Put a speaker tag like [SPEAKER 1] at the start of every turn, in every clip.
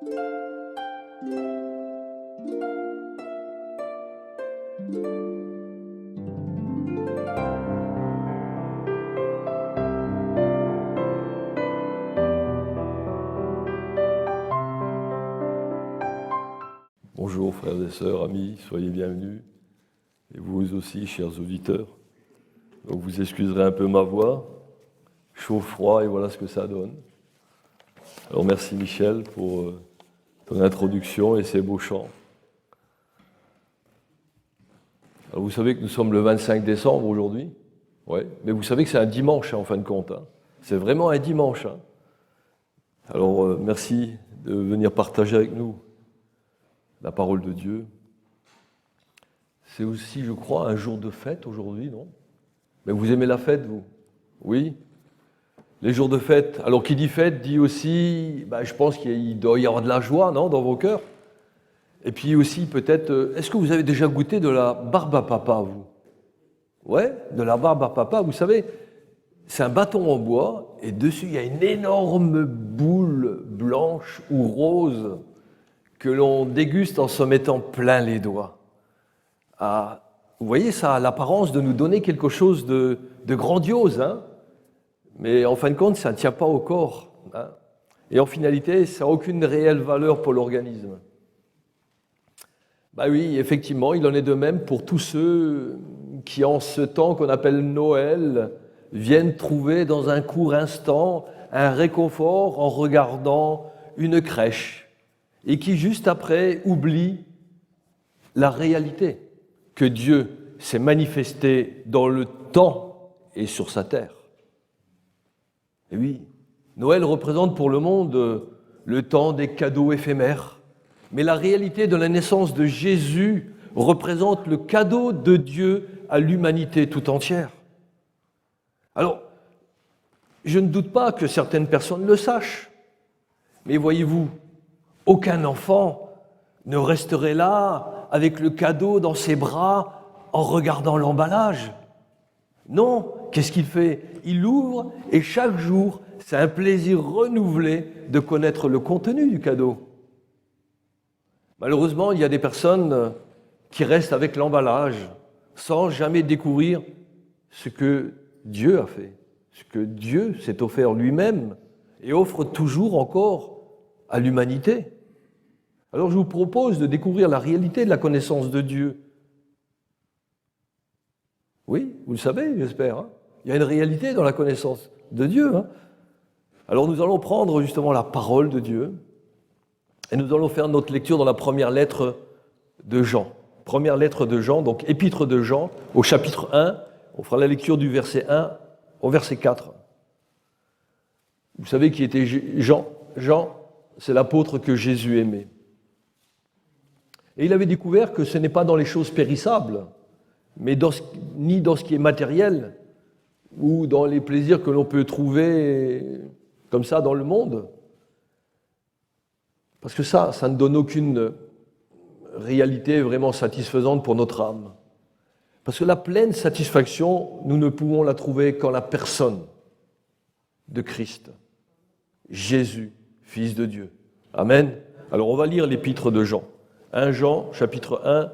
[SPEAKER 1] Bonjour frères et sœurs, amis, soyez bienvenus. Et vous aussi, chers auditeurs. Donc vous excuserez un peu ma voix, chaud, froid, et voilà ce que ça donne. Alors merci Michel pour ton introduction et ces beaux chants. Alors vous savez que nous sommes le 25 décembre aujourd'hui, ouais, mais vous savez que c'est un dimanche en fin de compte. C'est vraiment un dimanche. Alors merci de venir partager avec nous la parole de Dieu. C'est aussi, je crois, un jour de fête aujourd'hui, non? Mais vous aimez la fête, vous? Oui? Les jours de fête. Alors, qui dit fête dit aussi, je pense qu'il doit y avoir de la joie, non, dans vos cœurs? Et puis aussi, peut-être, est-ce que vous avez déjà goûté de la barbe à papa, vous? Ouais, de la barbe à papa, vous savez, c'est un bâton en bois, et dessus, il y a une énorme boule blanche ou rose que l'on déguste en se mettant plein les doigts. Vous voyez, ça a l'apparence de nous donner quelque chose de grandiose, mais en fin de compte, ça ne tient pas au corps. Et en finalité, ça n'a aucune réelle valeur pour l'organisme. Oui, effectivement, il en est de même pour tous ceux qui, en ce temps qu'on appelle Noël, viennent trouver dans un court instant un réconfort en regardant une crèche, et qui, juste après, oublie la réalité que Dieu s'est manifesté dans le temps et sur sa terre. Et oui, Noël représente pour le monde le temps des cadeaux éphémères, mais la réalité de la naissance de Jésus représente le cadeau de Dieu à l'humanité tout entière. Alors, je ne doute pas que certaines personnes le sachent, mais voyez-vous, aucun enfant ne resterait là avec le cadeau dans ses bras en regardant l'emballage. Non, qu'est-ce qu'il fait? Il l'ouvre et chaque jour, c'est un plaisir renouvelé de connaître le contenu du cadeau. Malheureusement, il y a des personnes qui restent avec l'emballage sans jamais découvrir ce que Dieu a fait, ce que Dieu s'est offert lui-même et offre toujours encore à l'humanité. Alors je vous propose de découvrir la réalité de la connaissance de Dieu. Oui, vous le savez, j'espère. Il y a une réalité dans la connaissance de Dieu. Alors nous allons prendre justement la parole de Dieu et nous allons faire notre lecture dans la première lettre de Jean. Première lettre de Jean, donc épître de Jean, au chapitre 1. On fera la lecture du verset 1 au verset 4. Vous savez qui était Jean? Jean, c'est l'apôtre que Jésus aimait. Et il avait découvert que ce n'est pas dans les choses périssables, mais ni dans ce qui est matériel, ou dans les plaisirs que l'on peut trouver comme ça dans le monde. Parce que ça ne donne aucune réalité vraiment satisfaisante pour notre âme. Parce que la pleine satisfaction, nous ne pouvons la trouver qu'en la personne de Christ, Jésus, Fils de Dieu. Amen. Alors on va lire l'épître de Jean. 1 Jean, chapitre 1,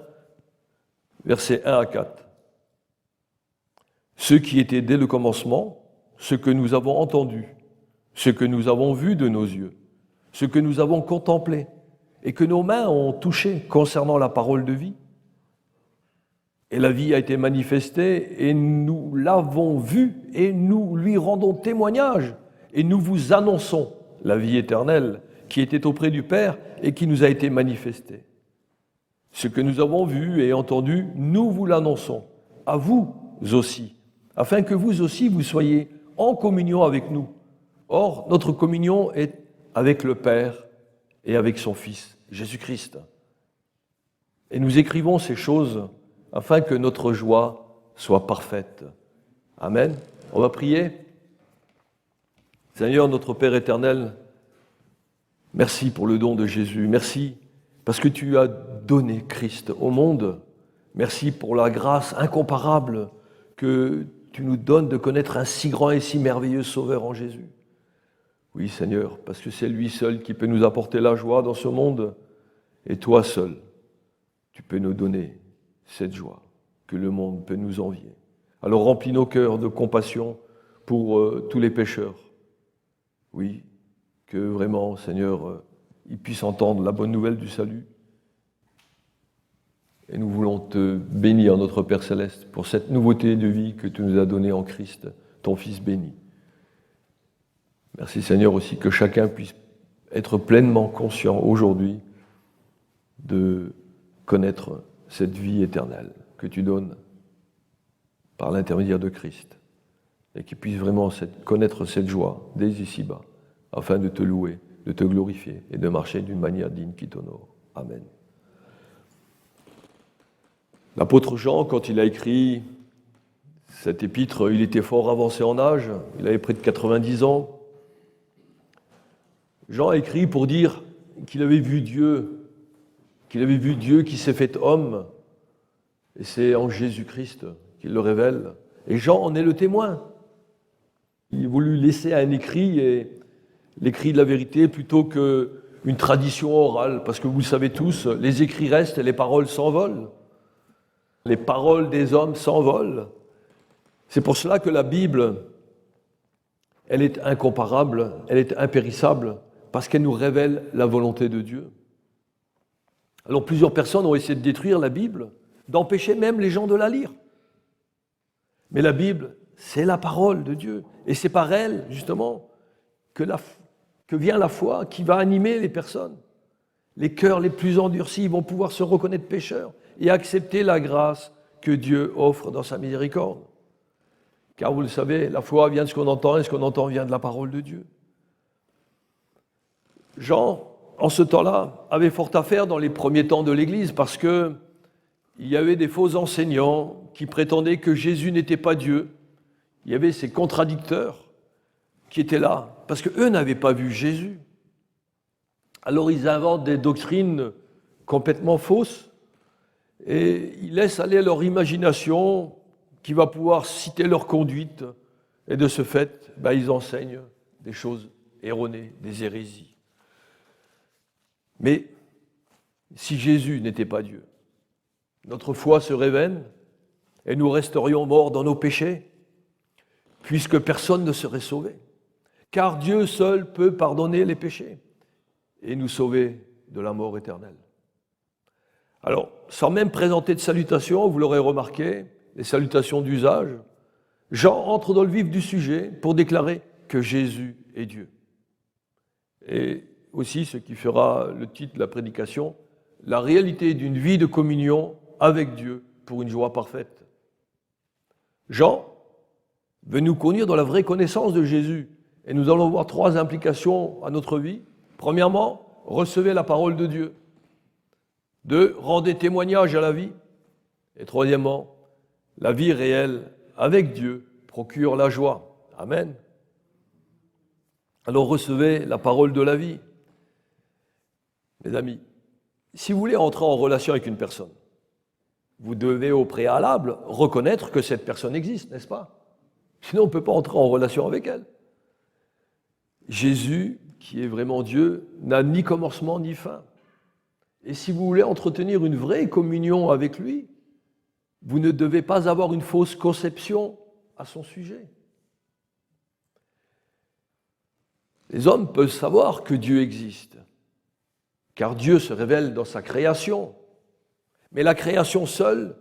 [SPEAKER 1] versets 1 à 4. Ce qui était dès le commencement, ce que nous avons entendu, ce que nous avons vu de nos yeux, ce que nous avons contemplé et que nos mains ont touché concernant la parole de vie. Et la vie a été manifestée et nous l'avons vue et nous lui rendons témoignage et nous vous annonçons la vie éternelle qui était auprès du Père et qui nous a été manifestée. Ce que nous avons vu et entendu, nous vous l'annonçons, à vous aussi, afin que vous aussi vous soyez en communion avec nous. Or, notre communion est avec le Père et avec son Fils, Jésus-Christ. Et nous écrivons ces choses afin que notre joie soit parfaite. Amen. On va prier. Seigneur, notre Père éternel, merci pour le don de Jésus. Merci parce que tu as donné Christ au monde. Merci pour la grâce incomparable que tu nous donnes de connaître un si grand et si merveilleux Sauveur en Jésus. Oui, Seigneur, parce que c'est lui seul qui peut nous apporter la joie dans ce monde, et toi seul, tu peux nous donner cette joie que le monde peut nous envier. Alors remplis nos cœurs de compassion pour tous les pécheurs. Oui, que vraiment, Seigneur, ils puissent entendre la bonne nouvelle du salut. Et nous voulons te bénir, notre Père Céleste, pour cette nouveauté de vie que tu nous as donnée en Christ, ton Fils béni. Merci Seigneur aussi que chacun puisse être pleinement conscient aujourd'hui de connaître cette vie éternelle que tu donnes par l'intermédiaire de Christ et qu'il puisse vraiment connaître cette joie dès ici-bas afin de te louer, de te glorifier et de marcher d'une manière digne qui t'honore. Amen. L'apôtre Jean, quand il a écrit cet épître, il était fort avancé en âge, il avait près de 90 ans. Jean a écrit pour dire qu'il avait vu Dieu qui s'est fait homme, et c'est en Jésus-Christ qu'il le révèle. Et Jean en est le témoin. Il a voulu laisser un écrit, et l'écrit de la vérité plutôt qu'une tradition orale, parce que vous le savez tous, les écrits restent et les paroles s'envolent. Les paroles des hommes s'envolent. C'est pour cela que la Bible, elle est incomparable, elle est impérissable, parce qu'elle nous révèle la volonté de Dieu. Alors plusieurs personnes ont essayé de détruire la Bible, d'empêcher même les gens de la lire. Mais la Bible, c'est la parole de Dieu. Et c'est par elle, justement, que vient la foi qui va animer les personnes. Les cœurs les plus endurcis vont pouvoir se reconnaître pécheurs et accepter la grâce que Dieu offre dans sa miséricorde. Car vous le savez, la foi vient de ce qu'on entend et ce qu'on entend vient de la parole de Dieu. Jean, en ce temps-là, avait fort à faire dans les premiers temps de l'Église parce qu'il y avait des faux enseignants qui prétendaient que Jésus n'était pas Dieu. Il y avait ces contradicteurs qui étaient là parce qu'eux n'avaient pas vu Jésus. Alors ils inventent des doctrines complètement fausses et ils laissent aller leur imagination qui va pouvoir citer leur conduite. Et de ce fait, ils enseignent des choses erronées, des hérésies. Mais si Jésus n'était pas Dieu, notre foi serait vaine et nous resterions morts dans nos péchés, puisque personne ne serait sauvé. Car Dieu seul peut pardonner les péchés et nous sauver de la mort éternelle. Alors, sans même présenter de salutations, vous l'aurez remarqué, les salutations d'usage, Jean entre dans le vif du sujet pour déclarer que Jésus est Dieu. Et aussi, ce qui fera le titre de la prédication, la réalité d'une vie de communion avec Dieu pour une joie parfaite. Jean veut nous conduire dans la vraie connaissance de Jésus. Et nous allons voir 3 implications à notre vie. Premièrement, recevez la parole de Dieu. 2, rendez témoignage à la vie. Et troisièmement, la vie réelle avec Dieu procure la joie. Amen. Alors recevez la parole de la vie. Mes amis, si vous voulez entrer en relation avec une personne, vous devez au préalable reconnaître que cette personne existe, n'est-ce pas? Sinon, on ne peut pas entrer en relation avec elle. Jésus, qui est vraiment Dieu, n'a ni commencement ni fin. Et si vous voulez entretenir une vraie communion avec lui, vous ne devez pas avoir une fausse conception à son sujet. Les hommes peuvent savoir que Dieu existe, car Dieu se révèle dans sa création. Mais la création seule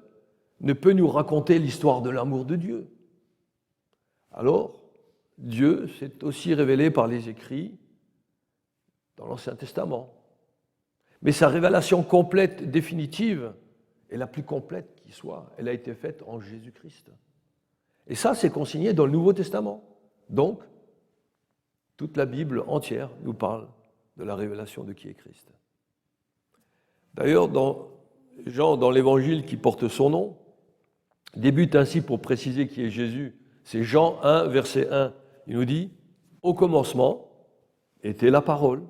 [SPEAKER 1] ne peut nous raconter l'histoire de l'amour de Dieu. Alors, Dieu s'est aussi révélé par les écrits dans l'Ancien Testament. Mais sa révélation complète, définitive, et la plus complète qui soit, elle a été faite en Jésus-Christ. Et ça, c'est consigné dans le Nouveau Testament. Donc, toute la Bible entière nous parle de la révélation de qui est Christ. D'ailleurs, Jean, dans l'évangile qui porte son nom, débute ainsi pour préciser qui est Jésus. C'est Jean 1, verset 1. Il nous dit « Au commencement était la parole,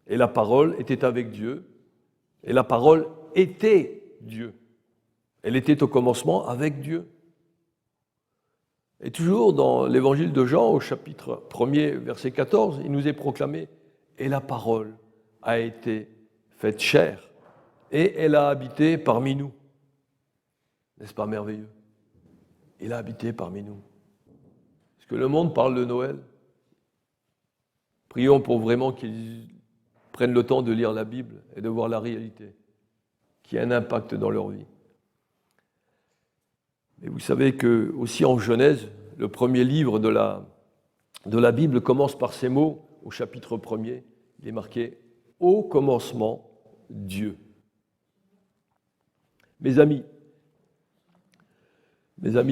[SPEAKER 1] et la parole était avec Dieu, et la parole était Dieu. Elle était au commencement avec Dieu. » Et toujours dans l'évangile de Jean, au chapitre 1er, verset 14, il nous est proclamé « Et la parole a été faite chair, et elle a habité parmi nous. » N'est-ce pas merveilleux? Il a habité parmi nous. Est-ce que le monde parle de Noël? Prions pour vraiment qu'ils prennent le temps de lire la Bible et de voir la réalité, qui a un impact dans leur vie. Et vous savez que aussi en Genèse, le premier livre de la Bible commence par ces mots, au chapitre 1er, il est marqué « Au commencement, Dieu ». Mes amis,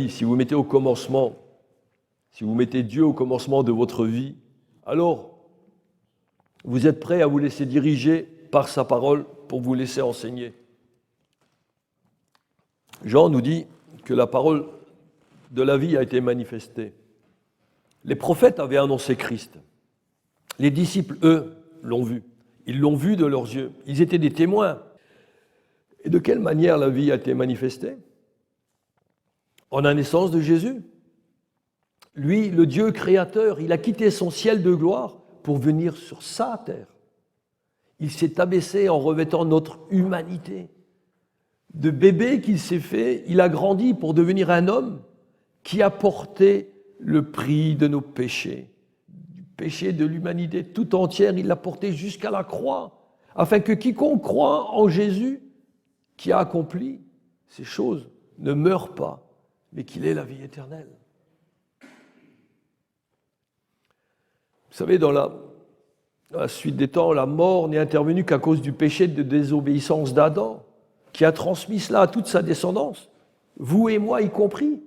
[SPEAKER 1] si vous mettez au commencement, si vous mettez Dieu au commencement de votre vie, alors vous êtes prêts à vous laisser diriger par sa parole pour vous laisser enseigner. Jean nous dit que la parole de la vie a été manifestée. Les prophètes avaient annoncé Christ. Les disciples, eux, l'ont vu. Ils l'ont vu de leurs yeux. Ils étaient des témoins. Et de quelle manière la vie a été manifestée? En la naissance de Jésus. Lui, le Dieu créateur, il a quitté son ciel de gloire pour venir sur sa terre. Il s'est abaissé en revêtant notre humanité. De bébé qu'il s'est fait, il a grandi pour devenir un homme qui a porté le prix de nos péchés. Du péché de l'humanité tout entière, il l'a porté jusqu'à la croix, afin que quiconque croit en Jésus, qui a accompli ces choses, ne meure pas, mais qu'il ait la vie éternelle. Vous savez, dans la suite des temps, la mort n'est intervenue qu'à cause du péché de désobéissance d'Adam, qui a transmis cela à toute sa descendance, vous et moi y compris.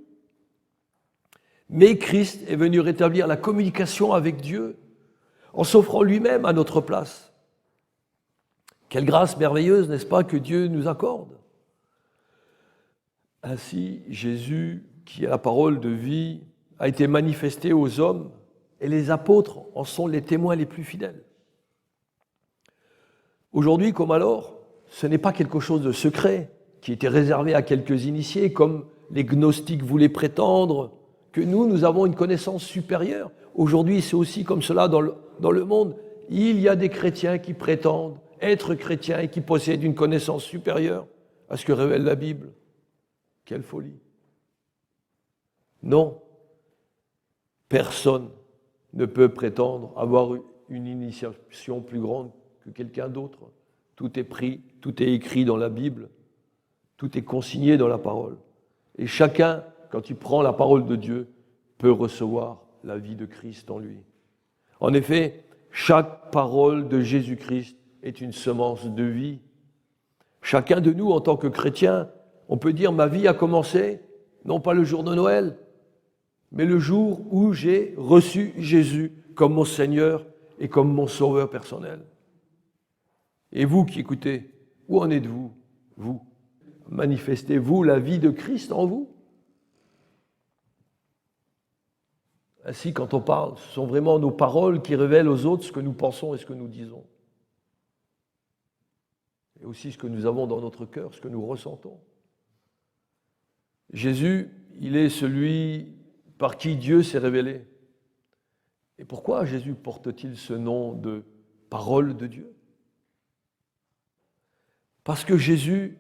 [SPEAKER 1] Mais Christ est venu rétablir la communication avec Dieu en s'offrant lui-même à notre place. Quelle grâce merveilleuse, n'est-ce pas, que Dieu nous accorde? Ainsi, Jésus, qui est la parole de vie, a été manifesté aux hommes, et les apôtres en sont les témoins les plus fidèles. Aujourd'hui, comme alors, ce n'est pas quelque chose de secret qui était réservé à quelques initiés, comme les gnostiques voulaient prétendre, que nous avons une connaissance supérieure. Aujourd'hui, c'est aussi comme cela dans le monde. Il y a des chrétiens qui prétendent être chrétiens et qui possèdent une connaissance supérieure à ce que révèle la Bible. Quelle folie! Non, personne ne peut prétendre avoir une initiation plus grande que quelqu'un d'autre. Tout est pris, tout est écrit dans la Bible, tout est consigné dans la parole. Et chacun, quand il prend la parole de Dieu, peut recevoir la vie de Christ en lui. En effet, chaque parole de Jésus-Christ est une semence de vie. Chacun de nous, en tant que chrétien, on peut dire « ma vie a commencé », non pas le jour de Noël, mais le jour où j'ai reçu Jésus comme mon Seigneur et comme mon Sauveur personnel. Et vous qui écoutez, où en êtes-vous, vous? Manifestez-vous la vie de Christ en vous? Ainsi, quand on parle, ce sont vraiment nos paroles qui révèlent aux autres ce que nous pensons et ce que nous disons. Et aussi ce que nous avons dans notre cœur, ce que nous ressentons. Jésus, il est celui par qui Dieu s'est révélé. Et pourquoi Jésus porte-t-il ce nom de parole de Dieu? Parce que Jésus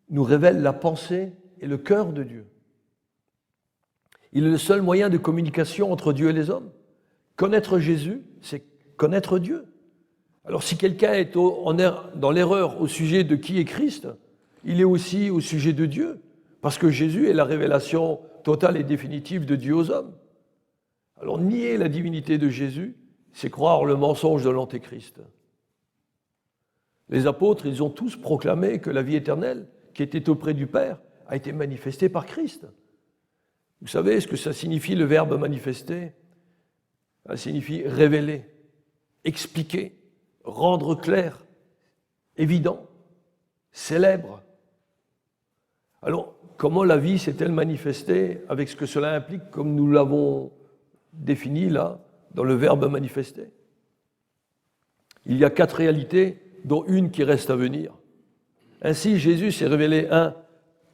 [SPEAKER 1] nous révèle la pensée et le cœur de Dieu. Il est le seul moyen de communication entre Dieu et les hommes. Connaître Jésus, c'est connaître Dieu. Alors si quelqu'un est dans l'erreur au sujet de qui est Christ, il est aussi au sujet de Dieu, parce que Jésus est la révélation totale et définitive de Dieu aux hommes. Alors nier la divinité de Jésus, c'est croire le mensonge de l'Antéchrist. Les apôtres, ils ont tous proclamé que la vie éternelle, qui était auprès du Père, a été manifestée par Christ. Vous savez ce que ça signifie le verbe manifester? Ça signifie révéler, expliquer, rendre clair, évident, célèbre. Alors, comment la vie s'est-elle manifestée avec ce que cela implique, comme nous l'avons défini là, dans le verbe manifester? Il y a 4 réalités, dont une qui reste à venir. Ainsi, Jésus s'est révélé,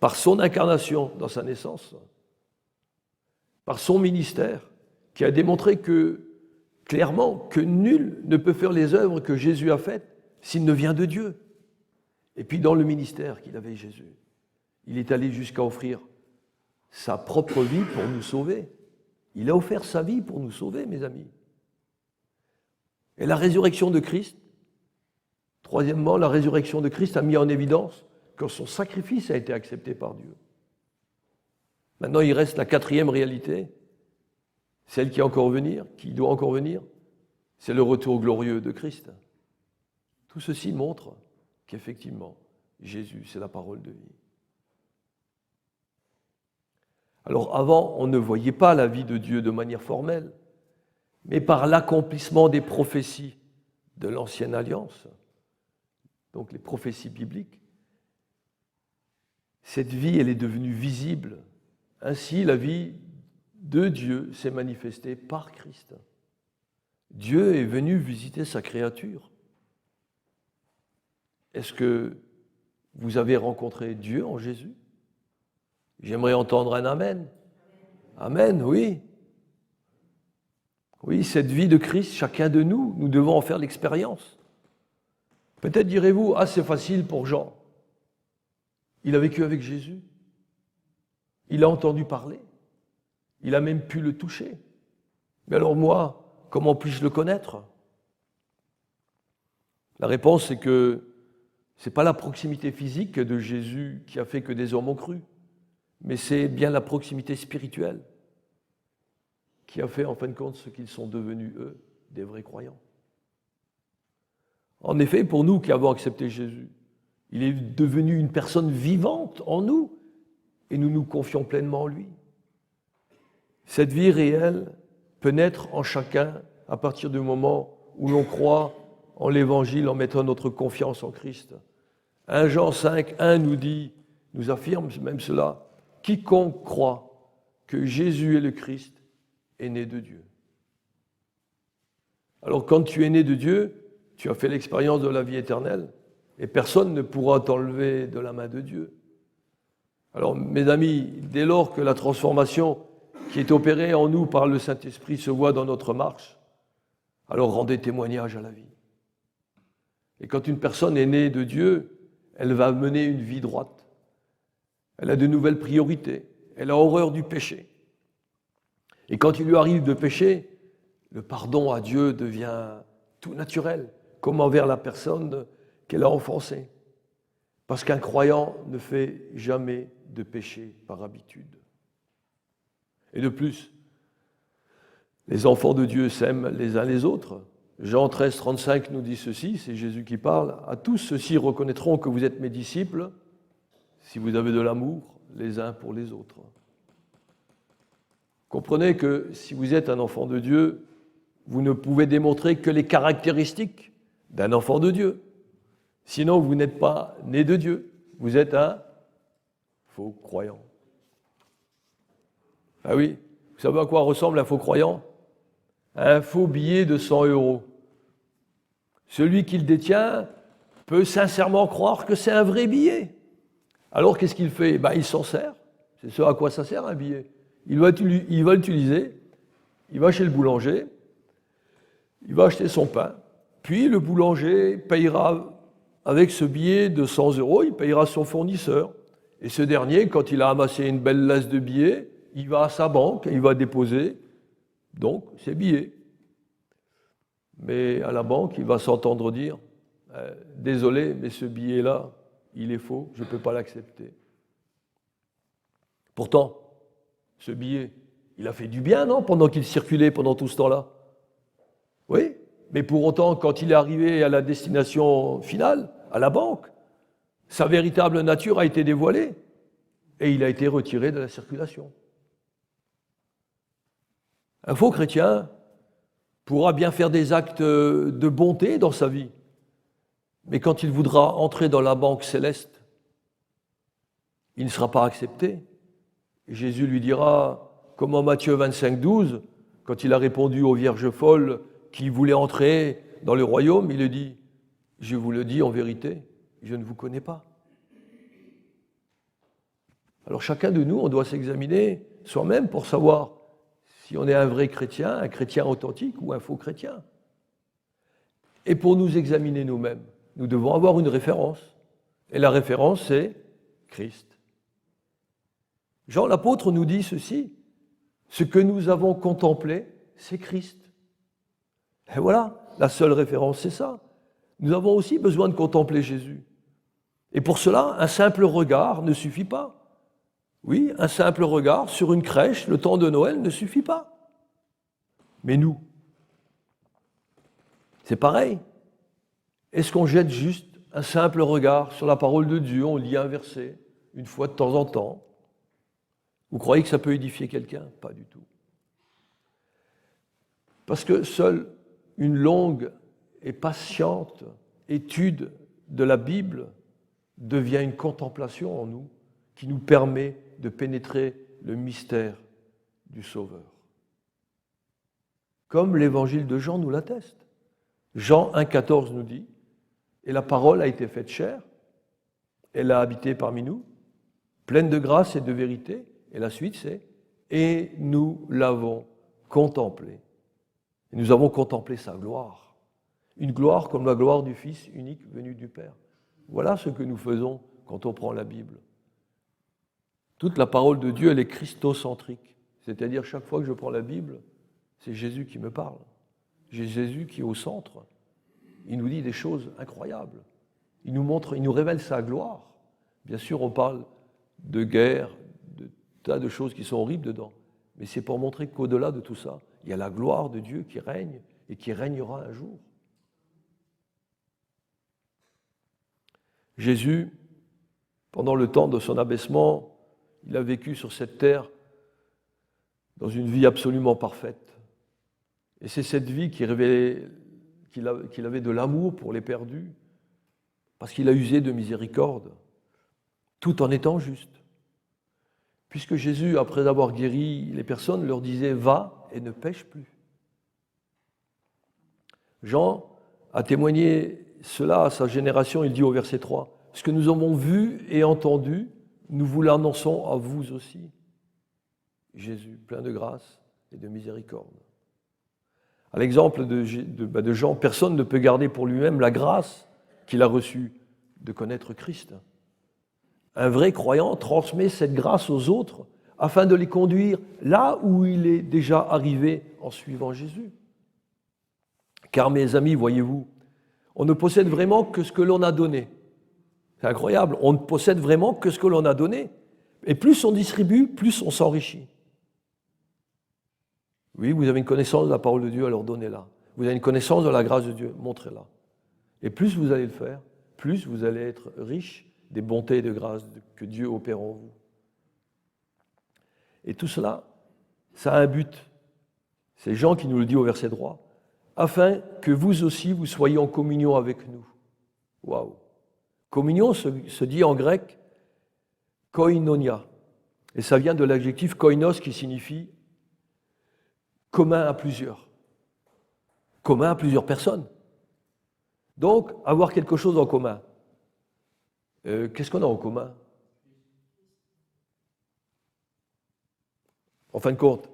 [SPEAKER 1] par son incarnation dans sa naissance. par son ministère, qui a démontré clairement que nul ne peut faire les œuvres que Jésus a faites s'il ne vient de Dieu. Et puis dans le ministère qu'il avait Jésus, il est allé jusqu'à offrir sa propre vie pour nous sauver. Il a offert sa vie pour nous sauver, mes amis. Et la résurrection de Christ, troisièmement, la résurrection de Christ a mis en évidence que son sacrifice a été accepté par Dieu. Maintenant, il reste la quatrième réalité, celle qui doit encore venir, c'est le retour glorieux de Christ. Tout ceci montre qu'effectivement, Jésus, c'est la parole de vie. Alors avant, on ne voyait pas la vie de Dieu de manière formelle, mais par l'accomplissement des prophéties de l'Ancienne Alliance, donc les prophéties bibliques, cette vie, elle est devenue visible. Ainsi, la vie de Dieu s'est manifestée par Christ. Dieu est venu visiter sa créature. Est-ce que vous avez rencontré Dieu en Jésus? J'aimerais entendre un amen. Amen, oui. Oui, cette vie de Christ, chacun de nous, nous devons en faire l'expérience. Peut-être direz-vous, ah c'est facile pour Jean. Il a vécu avec Jésus. Il a entendu parler. Il a même pu le toucher. Mais alors moi, comment puis-je le connaître? La réponse est que ce n'est pas la proximité physique de Jésus qui a fait que des hommes ont cru, mais c'est bien la proximité spirituelle qui a fait en fin de compte ce qu'ils sont devenus, eux, des vrais croyants. En effet, pour nous qui avons accepté Jésus, il est devenu une personne vivante en nous et nous nous confions pleinement en lui. Cette vie réelle peut naître en chacun à partir du moment où l'on croit en l'Évangile en mettant notre confiance en Christ. 1 Jean 5, 1 nous affirme même cela, « Quiconque croit que Jésus est le Christ est né de Dieu. » Alors quand tu es né de Dieu, tu as fait l'expérience de la vie éternelle et personne ne pourra t'enlever de la main de Dieu. Alors mes amis, dès lors que la transformation qui est opérée en nous par le Saint-Esprit se voit dans notre marche, alors rendez témoignage à la vie. Et quand une personne est née de Dieu, elle va mener une vie droite. Elle a de nouvelles priorités. Elle a horreur du péché. Et quand il lui arrive de pécher, le pardon à Dieu devient tout naturel, comme envers la personne qu'elle a offensée. Parce qu'un croyant ne fait jamais de péché par habitude. Et de plus, les enfants de Dieu s'aiment les uns les autres. Jean 13, 35 nous dit ceci, c'est Jésus qui parle. « À tous ceux-ci reconnaîtront que vous êtes mes disciples, si vous avez de l'amour les uns pour les autres. » Comprenez que si vous êtes un enfant de Dieu, vous ne pouvez démontrer que les caractéristiques d'un enfant de Dieu. Sinon, vous n'êtes pas né de Dieu. Vous êtes un faux croyant. Ah oui, vous savez à quoi ressemble un faux croyant? Un faux billet de 100 €. Celui qui le détient peut sincèrement croire que c'est un vrai billet. Alors qu'est-ce qu'il fait? Il s'en sert. C'est ce à quoi ça sert un billet. Il va l'utiliser, il va chez le boulanger, il va acheter son pain, puis le boulanger payera avec ce billet de 100 €, il payera son fournisseur. Et ce dernier, quand il a amassé une belle laisse de billets, il va à sa banque et il va déposer donc ses billets. Mais à la banque, il va s'entendre dire « Désolé, mais ce billet-là, il est faux, je ne peux pas l'accepter. » Pourtant, ce billet, il a fait du bien, non, pendant qu'il circulait pendant tout ce temps-là? Oui, mais pour autant, quand il est arrivé à la destination finale, à la banque, sa véritable nature a été dévoilée et il a été retiré de la circulation. Un faux chrétien pourra bien faire des actes de bonté dans sa vie, mais quand il voudra entrer dans la banque céleste, il ne sera pas accepté. Et Jésus lui dira, comme en Matthieu 25, 12, quand il a répondu aux vierges folles qui voulaient entrer dans le royaume, il lui dit, « Je vous le dis en vérité, je ne vous connais pas. » Alors chacun de nous, on doit s'examiner soi-même pour savoir si on est un vrai chrétien, un chrétien authentique ou un faux chrétien. Et pour nous examiner nous-mêmes, nous devons avoir une référence. Et la référence, c'est Christ. Jean l'apôtre nous dit ceci, ce que nous avons contemplé, c'est Christ. Et voilà, la seule référence, c'est ça. Nous avons aussi besoin de contempler Jésus. Et pour cela, un simple regard ne suffit pas. Oui, un simple regard sur une crèche, le temps de Noël, ne suffit pas. Mais nous, c'est pareil. Est-ce qu'on jette juste un simple regard sur la parole de Dieu, on lit un verset, une fois de temps en temps? Vous croyez que ça peut édifier quelqu'un? Pas du tout. Parce que seule une longue et patiente étude de la Bible devient une contemplation en nous qui nous permet de pénétrer le mystère du Sauveur. Comme l'évangile de Jean nous l'atteste. Jean 1,14 nous dit « Et la parole a été faite chair, elle a habité parmi nous, pleine de grâce et de vérité. » Et la suite c'est « Et nous l'avons contemplé. » Et nous avons contemplé sa gloire. Une gloire comme la gloire du Fils unique venu du Père. Voilà ce que nous faisons quand on prend la Bible. Toute la parole de Dieu, elle est christocentrique. C'est-à-dire, chaque fois que je prends la Bible, c'est Jésus qui me parle. J'ai Jésus qui est au centre. Il nous dit des choses incroyables. Il nous montre, il nous révèle sa gloire. Bien sûr, on parle de guerre, de tas de choses qui sont horribles dedans. Mais c'est pour montrer qu'au-delà de tout ça, il y a la gloire de Dieu qui règne et qui régnera un jour. Jésus, pendant le temps de son abaissement, il a vécu sur cette terre dans une vie absolument parfaite. Et c'est cette vie qui révélait qu'il avait de l'amour pour les perdus, parce qu'il a usé de miséricorde, tout en étant juste. Puisque Jésus, après avoir guéri les personnes, leur disait « Va et ne pêche plus ». Jean a témoigné cela à sa génération, il dit au verset 3, « Ce que nous avons vu et entendu, nous vous l'annonçons à vous aussi. » Jésus, plein de grâce et de miséricorde. À l'exemple de Jean, personne ne peut garder pour lui-même la grâce qu'il a reçue de connaître Christ. Un vrai croyant transmet cette grâce aux autres afin de les conduire là où il est déjà arrivé en suivant Jésus. Car mes amis, voyez-vous, on ne possède vraiment que ce que l'on a donné. C'est incroyable, on ne possède vraiment que ce que l'on a donné. Et plus on distribue, plus on s'enrichit. Oui, vous avez une connaissance de la parole de Dieu, alors donnez-la. Vous avez une connaissance de la grâce de Dieu, montrez-la. Et plus vous allez le faire, plus vous allez être riche des bontés et de grâces que Dieu opère en vous. Et tout cela, ça a un but. C'est Jean qui nous le dit au verset 3. Afin que vous aussi, vous soyez en communion avec nous. Waouh! Communion se dit en grec koinonia. Et ça vient de l'adjectif koinos qui signifie commun à plusieurs. Commun à plusieurs personnes. Donc, avoir quelque chose en commun. Qu'est-ce qu'on a en commun? En fin de compte,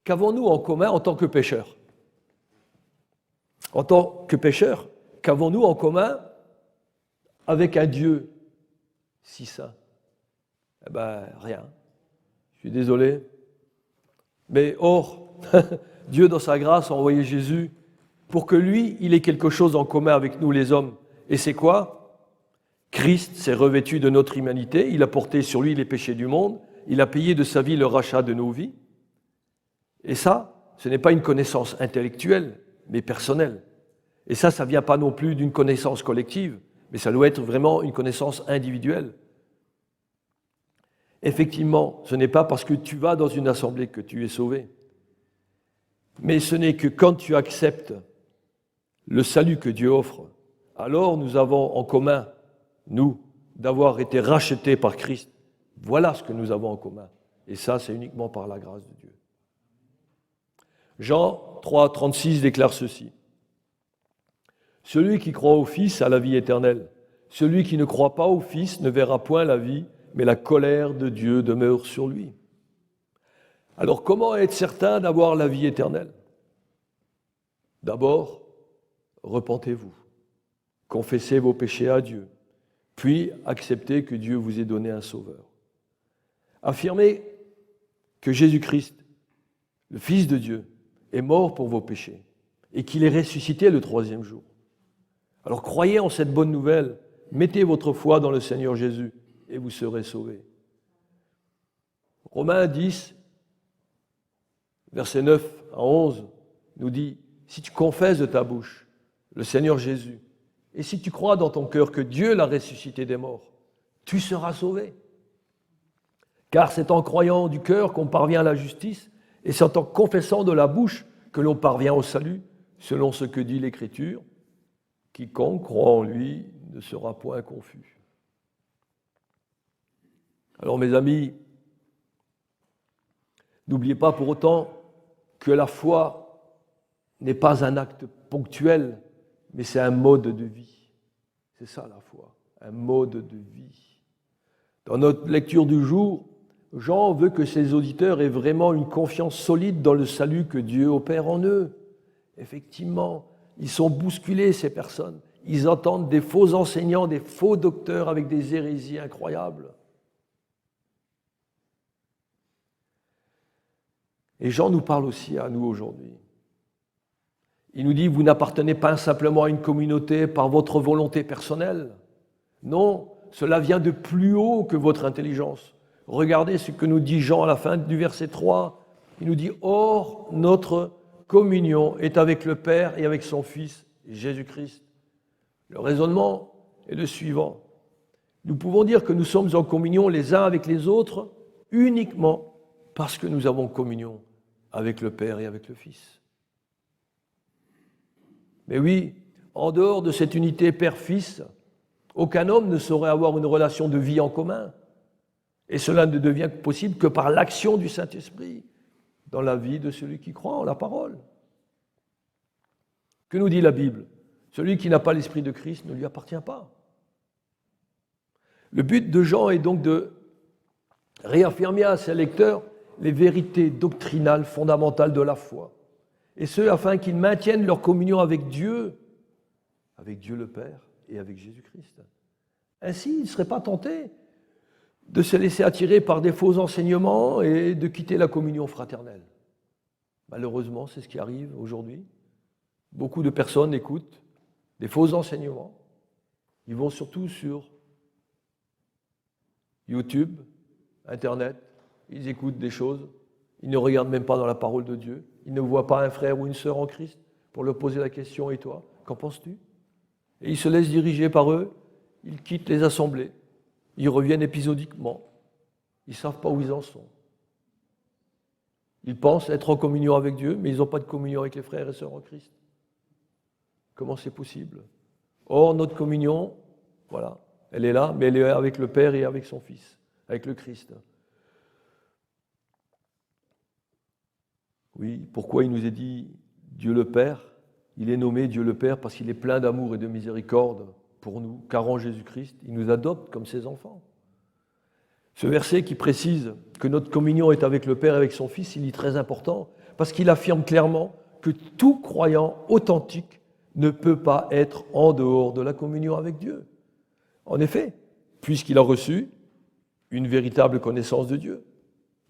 [SPEAKER 1] qu'avons-nous en commun en tant que pécheurs? En tant que pécheurs, qu'avons-nous en commun avec un Dieu si saint? Eh bien, rien. Je suis désolé. Mais or, Dieu, dans sa grâce, a envoyé Jésus pour que lui, il ait quelque chose en commun avec nous les hommes. Et c'est quoi? Christ s'est revêtu de notre humanité, il a porté sur lui les péchés du monde, il a payé de sa vie le rachat de nos vies. Et ça, ce n'est pas une connaissance intellectuelle, mais personnelle. Et ça ne vient pas non plus d'une connaissance collective, mais ça doit être vraiment une connaissance individuelle. Effectivement, ce n'est pas parce que tu vas dans une assemblée que tu es sauvé. Mais ce n'est que quand tu acceptes le salut que Dieu offre, alors nous avons en commun, nous, d'avoir été rachetés par Christ. Voilà ce que nous avons en commun. Et ça, c'est uniquement par la grâce de Dieu. Jean 3, 36 déclare ceci. Celui qui croit au Fils a la vie éternelle. Celui qui ne croit pas au Fils ne verra point la vie, mais la colère de Dieu demeure sur lui. Alors comment être certain d'avoir la vie éternelle? D'abord, repentez-vous, confessez vos péchés à Dieu, puis acceptez que Dieu vous ait donné un sauveur. Affirmez que Jésus-Christ, le Fils de Dieu, est mort pour vos péchés et qu'il est ressuscité le 3e jour. Alors croyez en cette bonne nouvelle, mettez votre foi dans le Seigneur Jésus et vous serez sauvés. Romains 10, versets 9 à 11, nous dit « Si tu confesses de ta bouche le Seigneur Jésus, et si tu crois dans ton cœur que Dieu l'a ressuscité des morts, tu seras sauvé. Car c'est en croyant du cœur qu'on parvient à la justice, et c'est en confessant de la bouche que l'on parvient au salut, selon ce que dit l'Écriture. Quiconque croit en lui ne sera point confus. » Alors mes amis, n'oubliez pas pour autant que la foi n'est pas un acte ponctuel, mais c'est un mode de vie. C'est ça la foi, un mode de vie. Dans notre lecture du jour, Jean veut que ses auditeurs aient vraiment une confiance solide dans le salut que Dieu opère en eux. Effectivement, ils sont bousculés, ces personnes. Ils entendent des faux enseignants, des faux docteurs avec des hérésies incroyables. Et Jean nous parle aussi à nous aujourd'hui. Il nous dit, vous n'appartenez pas simplement à une communauté par votre volonté personnelle. Non, cela vient de plus haut que votre intelligence. Regardez ce que nous dit Jean à la fin du verset 3. Il nous dit, or, notre communion est avec le Père et avec son Fils, Jésus-Christ. Le raisonnement est le suivant. Nous pouvons dire que nous sommes en communion les uns avec les autres uniquement parce que nous avons communion avec le Père et avec le Fils. Mais oui, en dehors de cette unité Père-Fils, aucun homme ne saurait avoir une relation de vie en commun. Et cela ne devient possible que par l'action du Saint-Esprit dans la vie de celui qui croit en la parole. Que nous dit la Bible? Celui qui n'a pas l'Esprit de Christ ne lui appartient pas. Le but de Jean est donc de réaffirmer à ses lecteurs les vérités doctrinales fondamentales de la foi. Et ce, afin qu'ils maintiennent leur communion avec Dieu le Père et avec Jésus-Christ. Ainsi, ils ne seraient pas tentés de se laisser attirer par des faux enseignements et de quitter la communion fraternelle. Malheureusement, c'est ce qui arrive aujourd'hui. Beaucoup de personnes écoutent des faux enseignements. Ils vont surtout sur YouTube, Internet, ils écoutent des choses, ils ne regardent même pas dans la parole de Dieu, ils ne voient pas un frère ou une sœur en Christ pour leur poser la question « Et toi, qu'en penses-tu » Et ils se laissent diriger par eux, ils quittent les assemblées, ils reviennent épisodiquement, ils ne savent pas où ils en sont. Ils pensent être en communion avec Dieu, mais ils n'ont pas de communion avec les frères et sœurs en Christ. Comment c'est possible? Or, notre communion, voilà, elle est là, mais elle est avec le Père et avec son Fils, avec le Christ. Oui, pourquoi il nous est dit Dieu le Père? Il est nommé Dieu le Père parce qu'il est plein d'amour et de miséricorde pour nous, car en Jésus-Christ, il nous adopte comme ses enfants. Ce verset qui précise que notre communion est avec le Père et avec son Fils, il est très important, parce qu'il affirme clairement que tout croyant authentique ne peut pas être en dehors de la communion avec Dieu. En effet, puisqu'il a reçu une véritable connaissance de Dieu.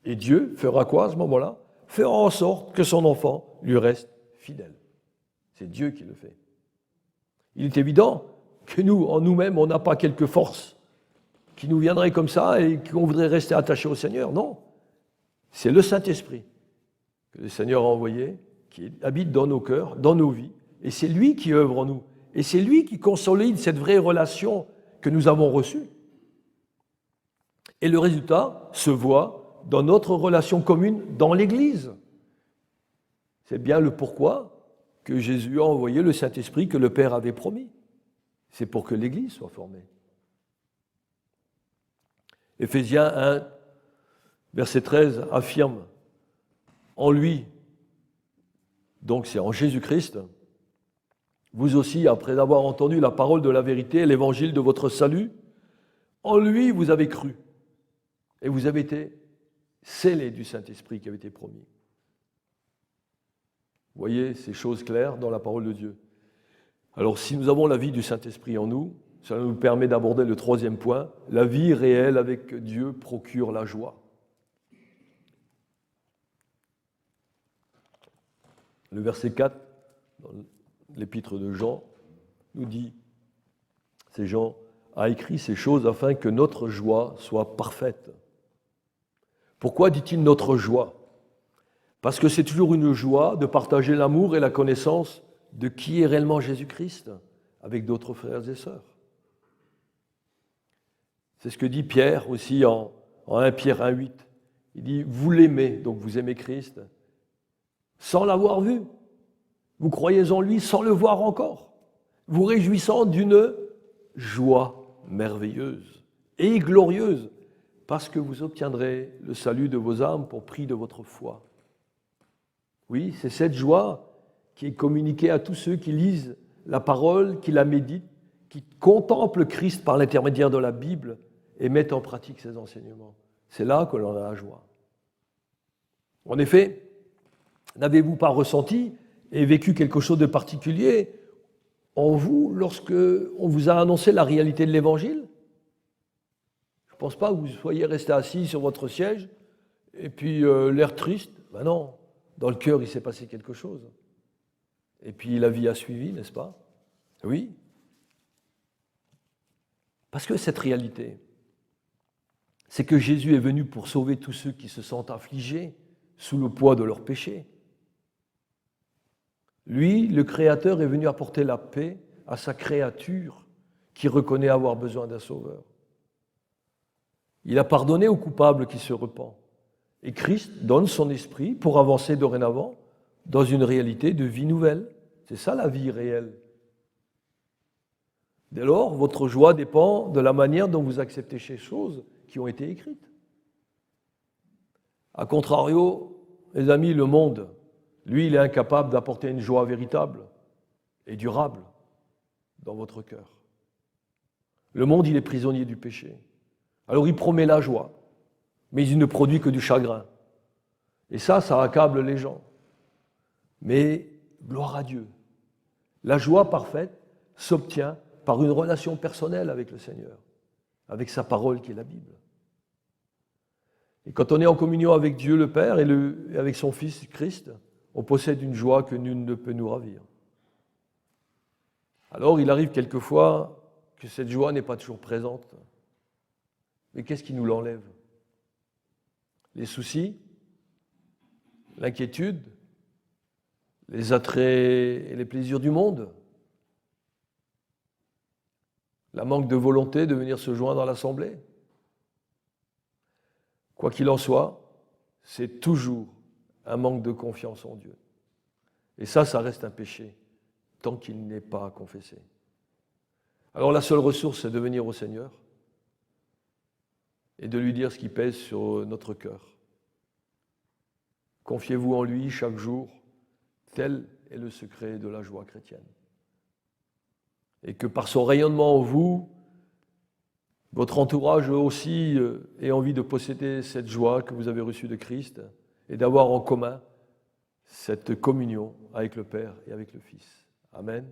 [SPEAKER 1] Et Dieu fera quoi à ce moment-là? Fera en sorte que son enfant lui reste fidèle. C'est Dieu qui le fait. Il est évident que nous, en nous-mêmes, on n'a pas quelque force qui nous viendrait comme ça et qu'on voudrait rester attaché au Seigneur. Non. C'est le Saint-Esprit que le Seigneur a envoyé, qui habite dans nos cœurs, dans nos vies. Et c'est lui qui œuvre en nous. Et c'est lui qui consolide cette vraie relation que nous avons reçue. Et le résultat se voit dans notre relation commune dans l'Église. C'est bien le pourquoi que Jésus a envoyé le Saint-Esprit que le Père avait promis. C'est pour que l'Église soit formée. Éphésiens 1, verset 13, affirme en lui, donc c'est en Jésus-Christ, vous aussi, après avoir entendu la parole de la vérité, l'évangile de votre salut, en lui vous avez cru et vous avez été scellés du Saint-Esprit qui avait été promis. Vous voyez ces choses claires dans la parole de Dieu. Alors si nous avons la vie du Saint-Esprit en nous, cela nous permet d'aborder le troisième point. La vie réelle avec Dieu procure la joie. Le verset 4, dans l'épître de Jean, nous dit, c'est Jean a écrit ces choses afin que notre joie soit parfaite. Pourquoi dit-il notre joie? Parce que c'est toujours une joie de partager l'amour et la connaissance de qui est réellement Jésus-Christ avec d'autres frères et sœurs. C'est ce que dit Pierre aussi en 1 Pierre 1,8. Il dit, vous l'aimez, donc vous aimez Christ, sans l'avoir vu. Vous croyez en lui sans le voir encore. Vous réjouissant d'une joie merveilleuse et glorieuse, parce que vous obtiendrez le salut de vos âmes pour prix de votre foi. Oui, c'est cette joie qui est communiquée à tous ceux qui lisent la parole, qui la méditent, qui contemplent Christ par l'intermédiaire de la Bible et mettent en pratique ses enseignements. C'est là que l'on a la joie. En effet, n'avez-vous pas ressenti et vécu quelque chose de particulier en vous lorsque on vous a annoncé la réalité de l'Évangile? Je ne pense pas que vous soyez resté assis sur votre siège et puis l'air triste. Ben non, dans le cœur il s'est passé quelque chose. Et puis la vie a suivi, n'est-ce pas? Oui. Parce que cette réalité, c'est que Jésus est venu pour sauver tous ceux qui se sentent affligés sous le poids de leurs péchés. Lui, le Créateur, est venu apporter la paix à sa créature qui reconnaît avoir besoin d'un sauveur. Il a pardonné aux coupables qui se repentent. Et Christ donne son esprit pour avancer dorénavant dans une réalité de vie nouvelle. C'est ça la vie réelle. Dès lors, votre joie dépend de la manière dont vous acceptez ces choses qui ont été écrites. A contrario, les amis, le monde, lui, il est incapable d'apporter une joie véritable et durable dans votre cœur. Le monde, il est prisonnier du péché. Alors il promet la joie, mais il ne produit que du chagrin. Et ça accable les gens. Mais gloire à Dieu. La joie parfaite s'obtient par une relation personnelle avec le Seigneur, avec sa parole qui est la Bible. Et quand on est en communion avec Dieu le Père et avec son Fils Christ, on possède une joie que nul ne peut nous ravir. Alors il arrive quelquefois que cette joie n'est pas toujours présente. Mais qu'est-ce qui nous l'enlève? Les soucis, l'inquiétude, les attraits et les plaisirs du monde, la manque de volonté de venir se joindre à l'assemblée. Quoi qu'il en soit, c'est toujours un manque de confiance en Dieu. Et ça reste un péché, tant qu'il n'est pas confessé. Alors la seule ressource, c'est de venir au Seigneur et de lui dire ce qui pèse sur notre cœur. Confiez-vous en lui chaque jour, tel est le secret de la joie chrétienne. Et que par son rayonnement en vous, votre entourage aussi ait envie de posséder cette joie que vous avez reçue de Christ et d'avoir en commun cette communion avec le Père et avec le Fils. Amen.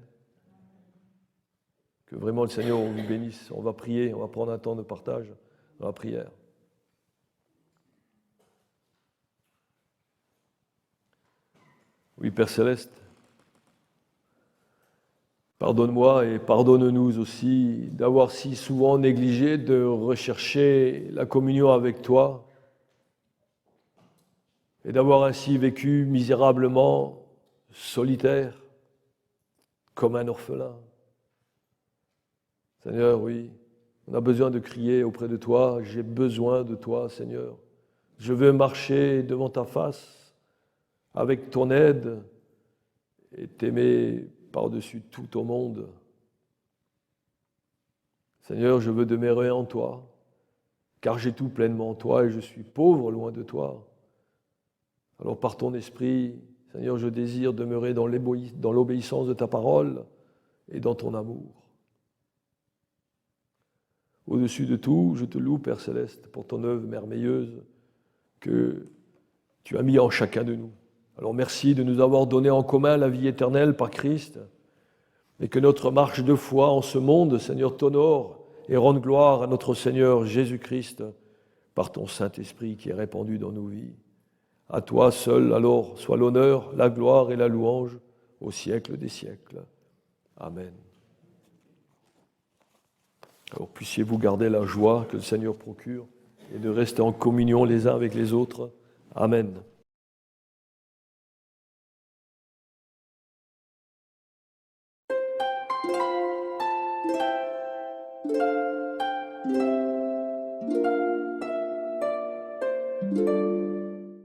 [SPEAKER 1] Que vraiment le Seigneur vous bénisse. On va prier, on va prendre un temps de partage dans la prière. Oui, Père Céleste, pardonne-moi et pardonne-nous aussi d'avoir si souvent négligé de rechercher la communion avec toi et d'avoir ainsi vécu misérablement, solitaire, comme un orphelin. Seigneur, oui, on a besoin de crier auprès de toi, j'ai besoin de toi, Seigneur. Je veux marcher devant ta face avec ton aide et t'aimer par-dessus tout au monde. Seigneur, je veux demeurer en toi, car j'ai tout pleinement en toi et je suis pauvre loin de toi. Alors par ton esprit, Seigneur, je désire demeurer dans l'obéissance de ta parole et dans ton amour. Au-dessus de tout, je te loue, Père Céleste, pour ton œuvre merveilleuse que tu as mis en chacun de nous. Alors merci de nous avoir donné en commun la vie éternelle par Christ, et que notre marche de foi en ce monde, Seigneur, t'honore et rende gloire à notre Seigneur Jésus-Christ par ton Saint-Esprit qui est répandu dans nos vies. À toi seul, alors, soit l'honneur, la gloire et la louange au siècle des siècles. Amen. Alors puissiez-vous garder la joie que le Seigneur procure et de rester en communion les uns avec les autres. Amen.